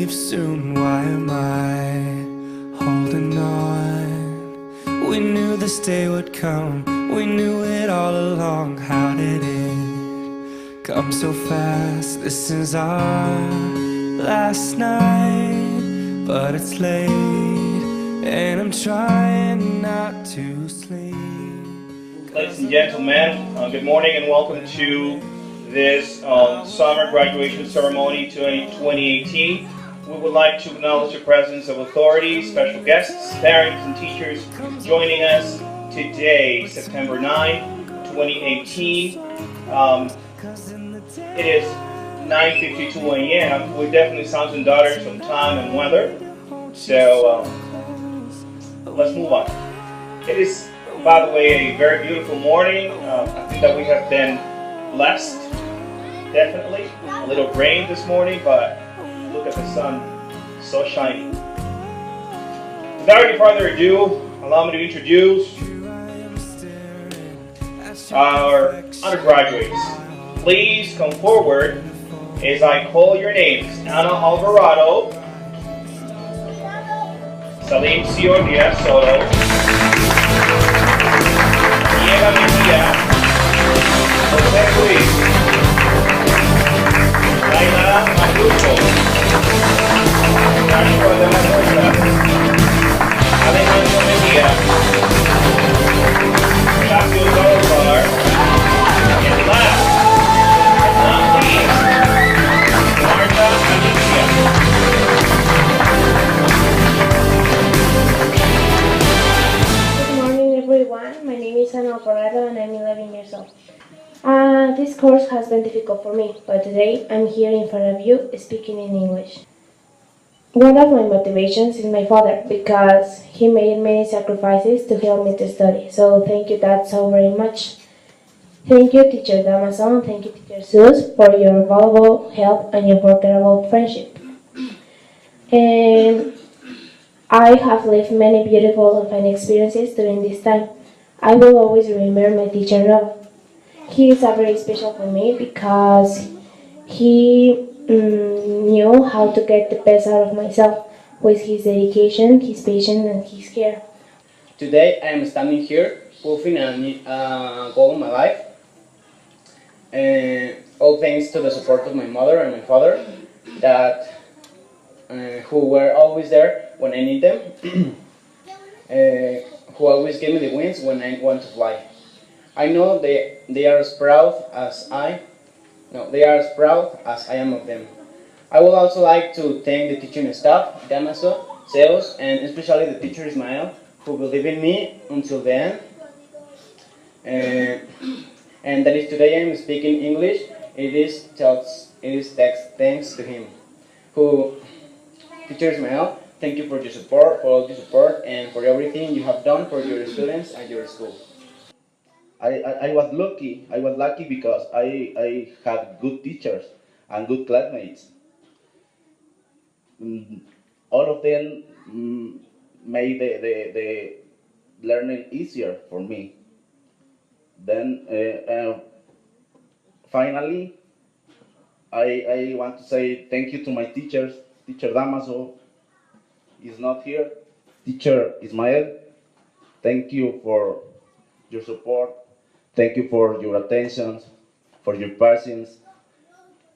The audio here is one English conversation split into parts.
leave soon, why am I holding on? We knew this day would come, we knew it all along. How did it come so fast? This is our last night, but it's late, and I'm trying not to sleep. Ladies and gentlemen, good morning and welcome to this summer graduation ceremony 2018. We would like to acknowledge the presence of authorities, special guests, parents, and teachers joining us today, September 9, 2018. It is 9:52 a.m. We definitely sons and daughters of time and weather. So let's move on. It is, by the way, a very beautiful morning. I think that we have been blessed, definitely. A little rain this morning, but look at the sun, so shiny. Without any further ado, allow me to introduce our undergraduates. Please come forward as I call your names. Ana Alvarado, Salim Sio Diaz Soto, Diego Mejia, Jose Luis, Laila Maruco, Joshua de la Rosa, Alejandro Mejia, Shaku Salazar, and last but not least, Marta Alicia. Good morning, everyone. My name is Ana Alvarado and I'm 11 years old. This course has been difficult for me, but today I'm here in front of you speaking in English. One of my motivations is my father, because he made many sacrifices to help me to study. So thank you, Dad, so very much. Thank you, Teacher Damason. Thank you, Teacher Sus, for your valuable help and your unforgettable friendship. And I have lived many beautiful and fun experiences during this time. I will always remember my teacher Rob. He is very special for me because he knew how to get the best out of myself with his dedication, his patience, and his care. Today I am standing here, fulfilling a goal in my life. All thanks to the support of my mother and my father, that who were always there when I need them, who always give me the wings when I want to fly. I know they are as proud as I am of them. I would also like to thank the teaching staff, Damaso, Zeus, and especially the teacher Ismael, who believed in me until the end. And that is today I am speaking English. It is thanks to him. Teacher Ismael, thank you for your support, for all the support, and for everything you have done for your students and your school. I was lucky. I was lucky because I had good teachers and good classmates. All of them made the learning easier for me. Then finally, I want to say thank you to my teachers. Teacher Damaso is not here. Teacher Ismael, thank you for your support. Thank you for your attention, for your patience.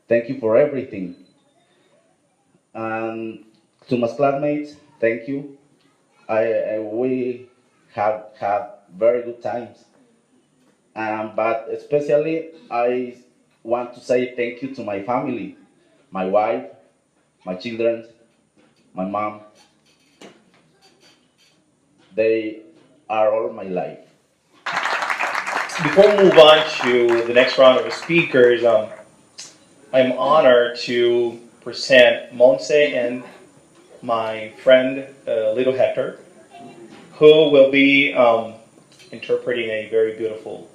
Thank you for everything. And to my classmates, thank you. We have had very good times. But especially, I want to say thank you to my family, my wife, my children, my mom. They are all my life. Before we move on to the next round of speakers, I'm honored to present Montse and my friend Little Hector, who will be interpreting a very beautiful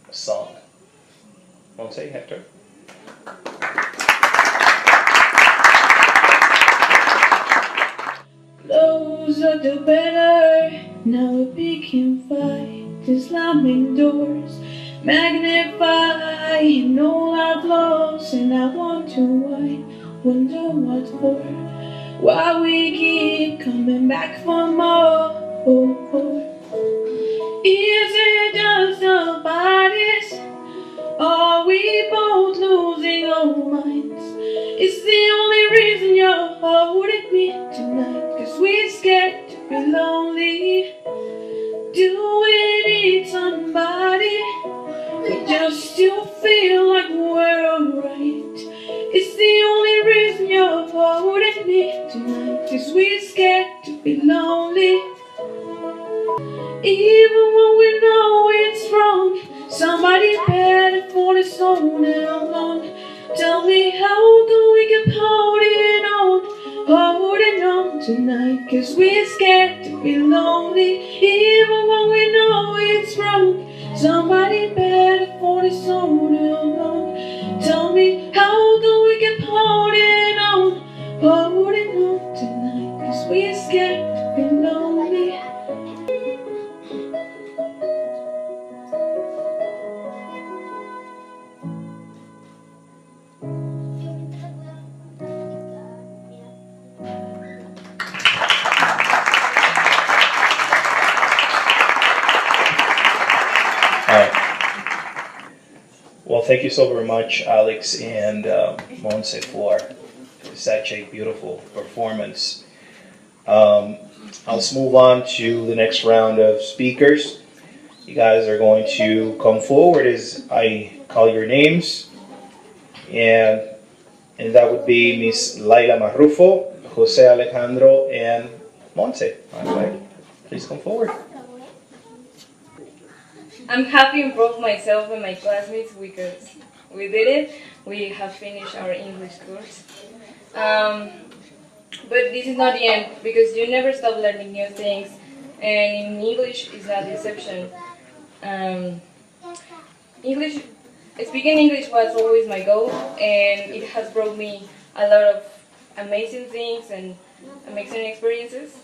song. Montse, Hector. Closer the better, now we can fight the slamming doors, magnifying all our flaws, and I want to whine wonder what for. Why we keep coming back for more. Is it just the bodies? Are we both losing our minds? It's the only reason you're holding me tonight, 'cause we're scared to be lonely. Do we need somebody? We just still feel like we're alright. It's the only reason you're holding me tonight, 'cause we're scared to be lonely. Even when we know it's wrong, somebody better for this on and on. Tell me how can we keep holding on tonight, 'cause we're scared to be lonely. Even when we know it's wrong, somebody better for this on and on. Tell me how can we keep holding on tonight, 'cause we're scared to be lonely. Well, thank you so very much, Alex and Monse, for such a beautiful performance. Let's move on to the next round of speakers. You guys are going to come forward as I call your names, and that would be Miss Laila Marrufo, Jose Alejandro, and Monse. All right, please come forward. I'm happy and proud of myself and my classmates because we did it. We have finished our English course. But this is not the end because you never stop learning new things, and in English is a deception. Speaking English was always my goal, and it has brought me a lot of amazing things and amazing experiences.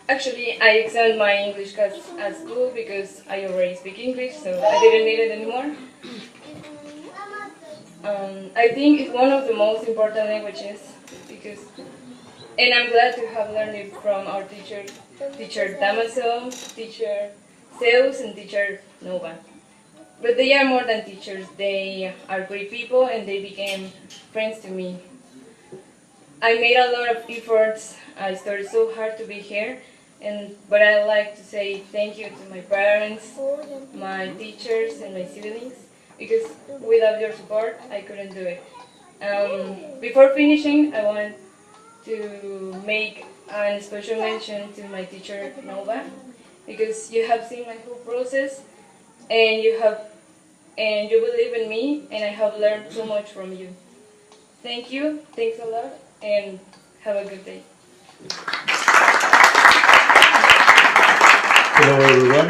Actually, I examined my English class at school because I already speak English, so I didn't need it anymore. I think it's one of the most important languages because, and I'm glad to have learned it from our teacher Damaso, teacher Zeus, and teacher Nova. But they are more than teachers. They are great people, and they became friends to me. I made a lot of efforts. I studied so hard to be here. But I'd like to say thank you to my parents, my teachers, and my siblings, because without your support, I couldn't do it. Before finishing, I want to make a special mention to my teacher, Nova, because you have seen my whole process, and you believe in me, and I have learned so much from you. Thank you, thanks a lot, and have a good day. Hello everyone,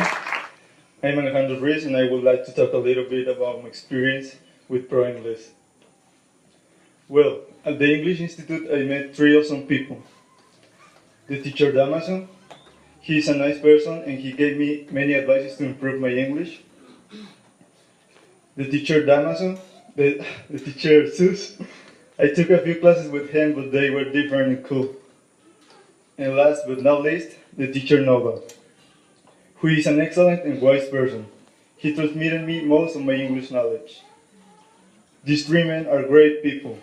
I'm Alejandro Ruiz and I would like to talk a little bit about my experience with Pro English. Well, at the English Institute I met 3 awesome people. The teacher Damaso, he is a nice person and he gave me many advices to improve my English. The teacher Damaso, the teacher Zeus, I took a few classes with him but they were different and cool. And last but not least, the teacher Nova, who is an excellent and wise person. He transmitted me most of my English knowledge. These 3 men are great people.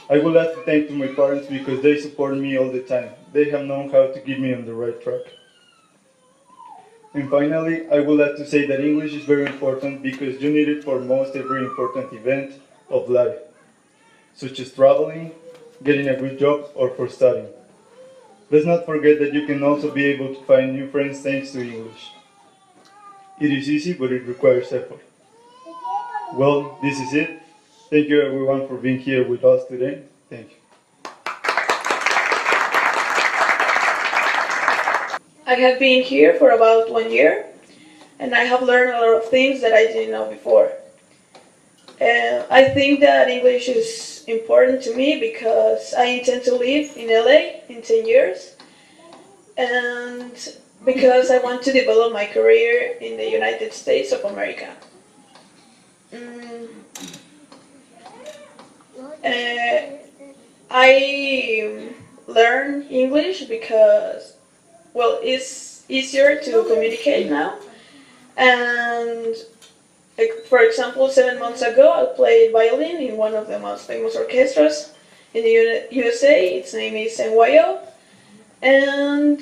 I would like to thank to my parents because they support me all the time. They have known how to keep me on the right track. And finally, I would like to say that English is very important because you need it for most every important event of life, such as traveling, getting a good job, or for studying. Let's not forget that you can also be able to find new friends thanks to English. It is easy, but it requires effort. Well, this is it. Thank you everyone for being here with us today. Thank you. I have been here for about 1 year, and I have learned a lot of things that I didn't know before. I think that English is important to me because I intend to live in LA in 10 years, and because I want to develop my career in the United States of America. I learn English because, well, it's easier to communicate now. And like, for example, 7 months ago, I played violin in one of the most famous orchestras in the USA. Its name is NYO. And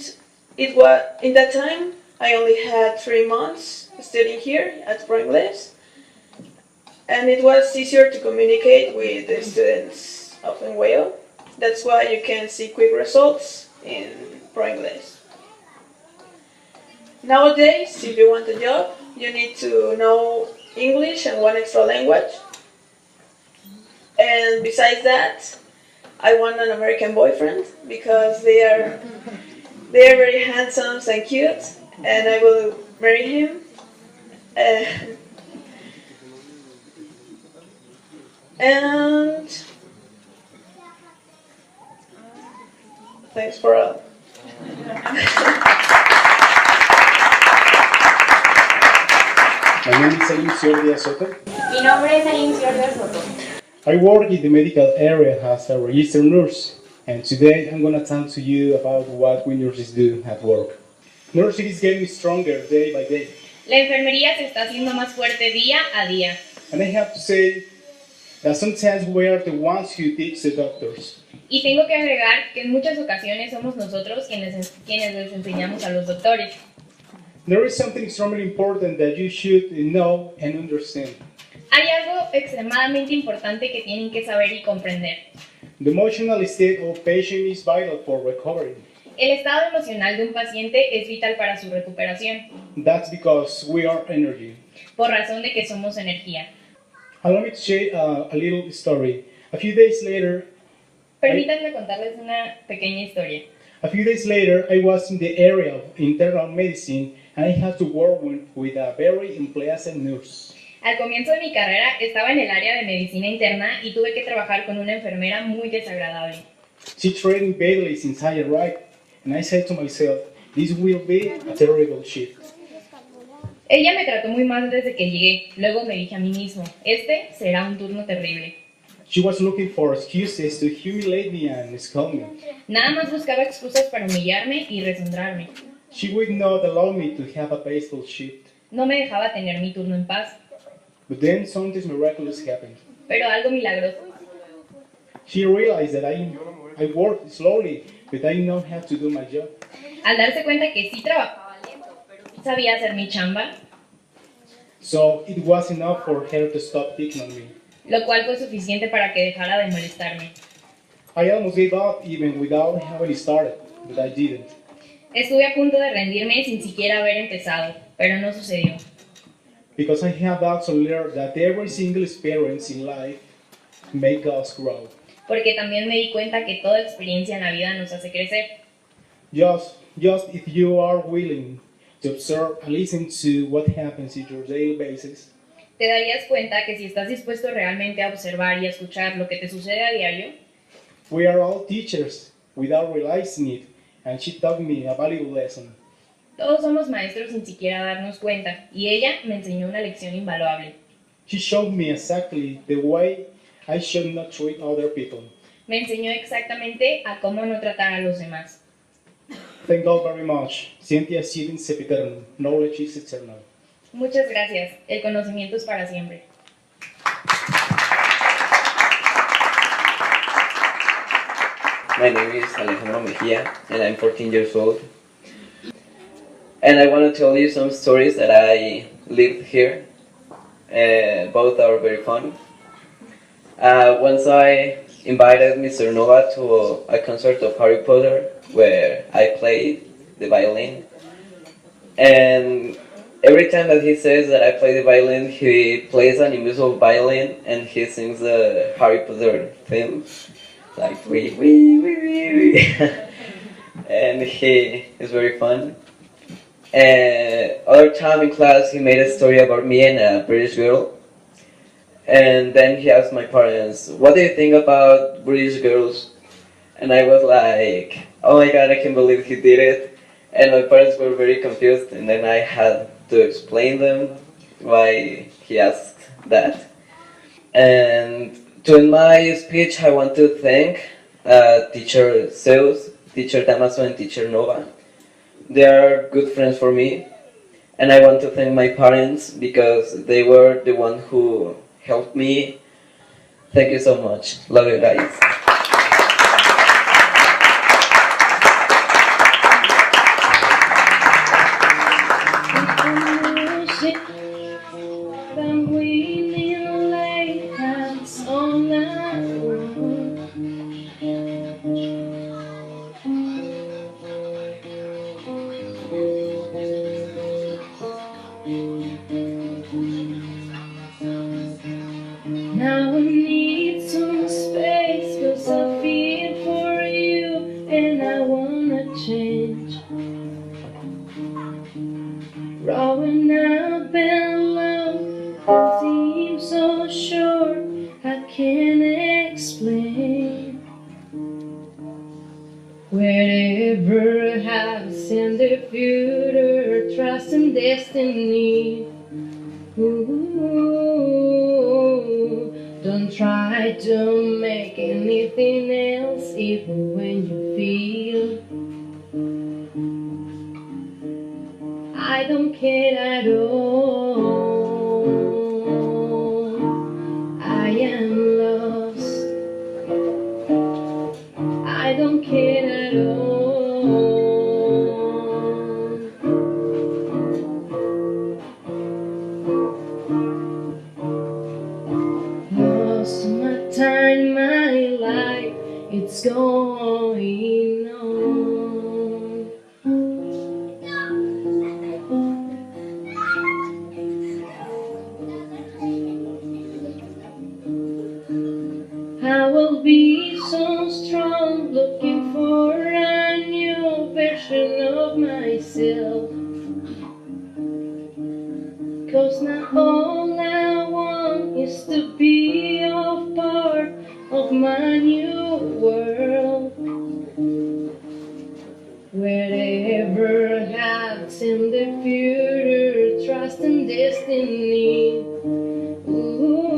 it was, in that time, I only had 3 months studying here at Pro Inglés. And it was easier to communicate with the students of NYO. That's why you can see quick results in Pro Inglés. Nowadays, if you want a job, you need to know English and one extra language. And besides that, I want an American boyfriend because they are very handsome and cute, and I will marry him. And thanks for all. My name is Elin Ciordia Soto. Mi nombre es Elin Ciordia Soto. I work in the medical area as a registered nurse, and today I'm going to talk to you about what we nurses do at work. Nursing is getting stronger day by day. La enfermería se está haciendo más fuerte día a día. And I have to say that sometimes we are the ones who teach the doctors. Y tengo que agregar que en muchas ocasiones somos nosotros quienes les enseñamos a los doctores. There is something extremely important that you should know and understand. Hay algo extremadamente importante que tienen que saber y comprender. The emotional state of patient is vital for recovery. El estado emocional de un paciente es vital para su recuperación. That's because we are energy. Por razón de que somos energía. Allow me to share a little story. A few days later, Permítanme contarles una pequeña historia. I was in the area of internal medicine and I had to work with a very unpleasant nurse. Al comienzo de mi carrera estaba en el área de medicina interna y tuve que trabajar con una enfermera muy desagradable. She treated me badly since I arrived, and I said to myself, this will be a terrible shift. Ella me trató muy mal desde que llegué. Luego me dije a mí mismo, este será un turno terrible. She was looking for excuses to humiliate me and scold me. Nada más buscaba excusas para humillarme y resondrarme. She would not allow me to have a peaceful shift. No me dejaba tener mi turno en paz. But then something miraculous happened. Pero algo milagroso. She realized that I worked slowly, but I know how to do my job. Al darse cuenta que sí trabajaba lento, pero sí sabía hacer mi chamba, So it was enough for her to stop picking on me. lo cual fue suficiente para que dejara de molestarme. I almost gave up even without having started, but I didn't. Estuve a punto de rendirme sin siquiera haber empezado, pero no sucedió. Because I have also learned that every single experience in life makes us grow. Porque también me di cuenta que toda experiencia en la vida nos hace crecer. Just if you are willing to observe and listen to what happens in your daily basis, Te darías cuenta que si estás dispuesto realmente a observar y a escuchar lo que te sucede a diario, we are all teachers without realizing it, and she taught me a valuable lesson. todos somos maestros sin siquiera darnos cuenta, y ella me enseñó una lección invaluable. She showed me exactly the way I should not treat other people. Me enseñó exactamente a cómo no tratar a los demás. Thank God very much. Ciencia siedin sempiternum. Knowledge is eternal. Muchas gracias. El conocimiento es para siempre. My name is Alejandro Mejia and I'm 14 years old. And I want to tell you some stories that I lived here. Both are very fun. Once I invited Mr. Nova to a concert of Harry Potter where I played the violin. And every time that he says that I play the violin, he plays an invisible violin and he sings the Harry Potter theme. Like, wee. And he is very fun. Other time in class, he made a story about me and a British girl. And then he asked my parents, what do you think about British girls? And I was like, oh my god, I can't believe he did it. And my parents were very confused, and then I had to explain them why he asked that. And To end my speech, I want to thank Teacher Zeus, Teacher Damaso, and Teacher Nova. They are good friends for me. And I want to thank my parents because they were the one who helped me. Thank you so much. Love you guys. Now I need some space, 'cause I feel for you and I wanna change. Growing up in love seems so short, I can't explain. Whatever happens in the future, trust in destiny. Ooh, don't try to make anything else, even when you feel I don't care at all. I am lost. I don't care at all. Lost my time, my life, it's going on. I will be so strong, looking for a new version of myself. 'Cause now all I want is to be a part of my new world. Wherever happens in the future, trust in destiny. Ooh,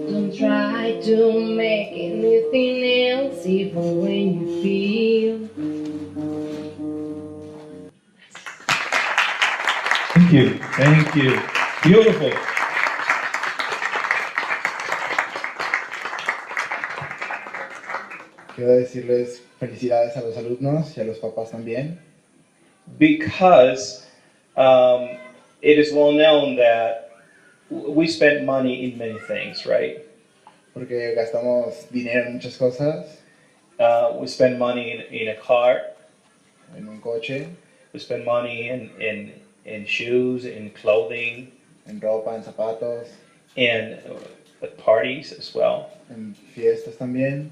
don't try to make anything else, even when you feel. Thank you. Thank you. Beautiful. Quiero decirles felicidades a los alumnos y a los papás también. Because it is well known that we spend money in many things, right? Porque gastamos dinero en muchas cosas, We spend money in a car. en un coche, We spend money in shoes, in clothing, en ropa, en zapatos, and at parties as well. en fiestas también.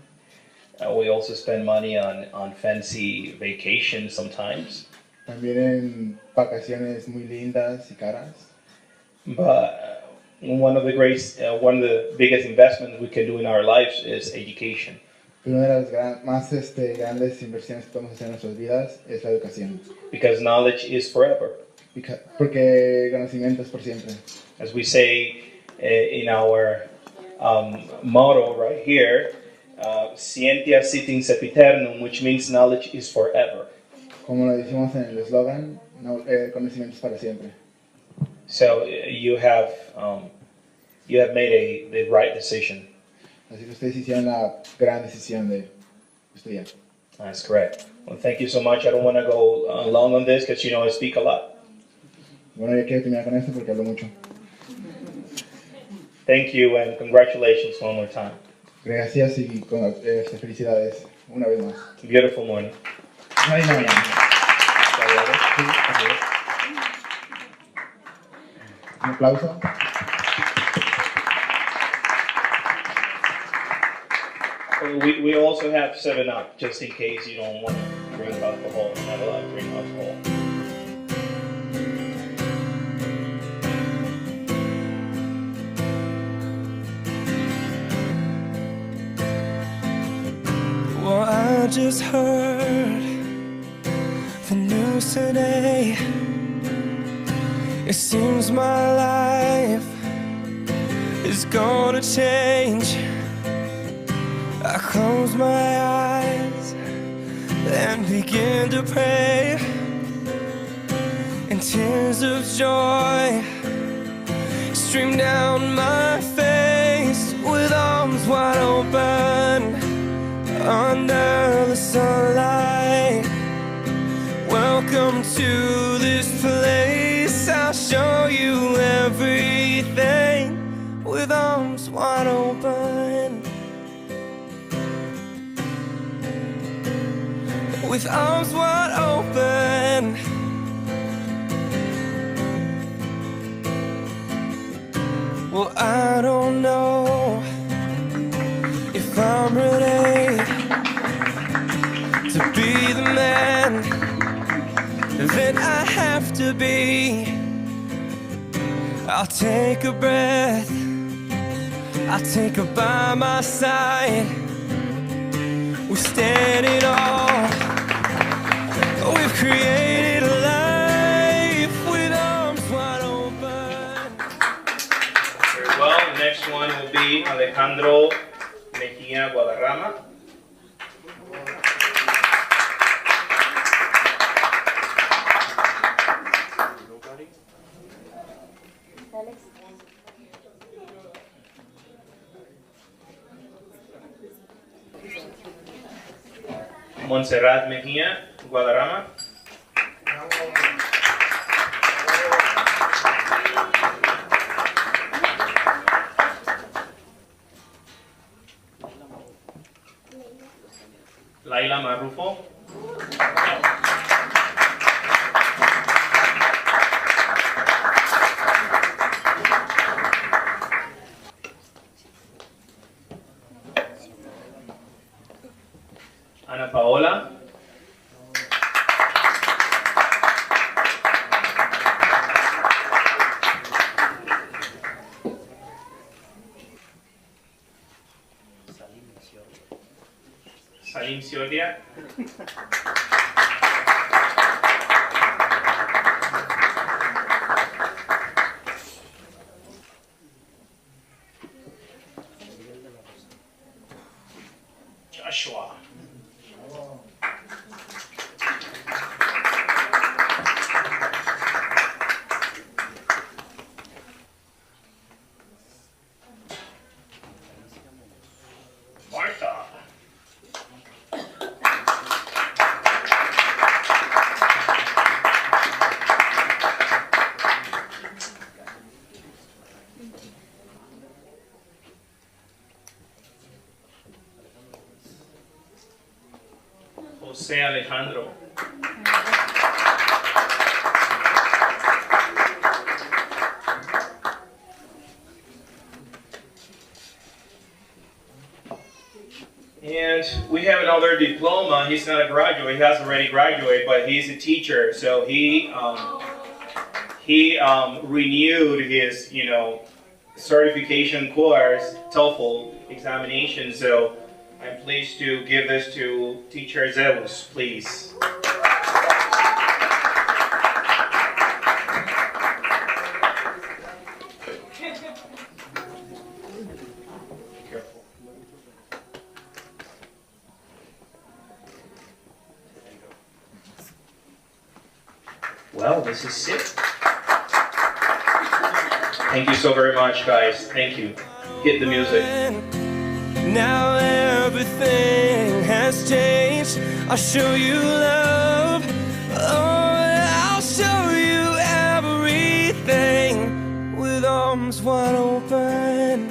We also spend money on fancy vacations sometimes. También en vacaciones muy lindas y caras. But one of the biggest investments we can do in our lives is education. Pero una de las más grandes inversiones que podemos hacer en nuestras vidas es la educación. Because knowledge is forever. Porque el conocimiento es por siempre. As we say in our motto right here, Scientia sit in sempiternum, which means knowledge is forever. Como lo decimos en el eslogan, el conocimiento es para siempre. So you have made the right decision. Así que ustedes hicieron la gran decisión de estudiar. That's correct. Well, thank you so much. I don't want to go long on this because I speak a lot. Bueno, ya quiero terminar con esto porque hablo mucho. Thank you and congratulations one more time. Gracias y felicidades una vez más. Beautiful morning. No hay nada más. Un aplauso. We also have 7-Up, just in case you don't want to drink alcohol. You're not allowed to drink alcohol. Well, I just heard the news today. It seems my life is gonna change. I close my eyes and begin to pray, and tears of joy stream down my face. With arms wide open under the sunlight, welcome to this place. I'll show you everything. With arms wide open, with arms wide open. Well, I don't know if I'm ready to be the man that I have to be. I'll take a breath, I'll take her by my side. We're standing all, we've created a life with arms wide open. Very well, the next one will be Alejandro Mejia Guadarrama. Montserrat Mejia Guadarrama. Laila Marrufo. Ana Paola. Salim Siolia. Joshua. Martha. José Alejandro. And we have another diploma. He's not a graduate. He has already graduated, but he's a teacher. So he renewed his, certification course, TOEFL examination. So I'm pleased to give this to Teacher Zeus, please. Careful. Well, this is it. Thank you so very much, guys. Thank you. Hit the music. Now everything has changed. I'll show you love. Oh, I'll show you everything with arms wide open.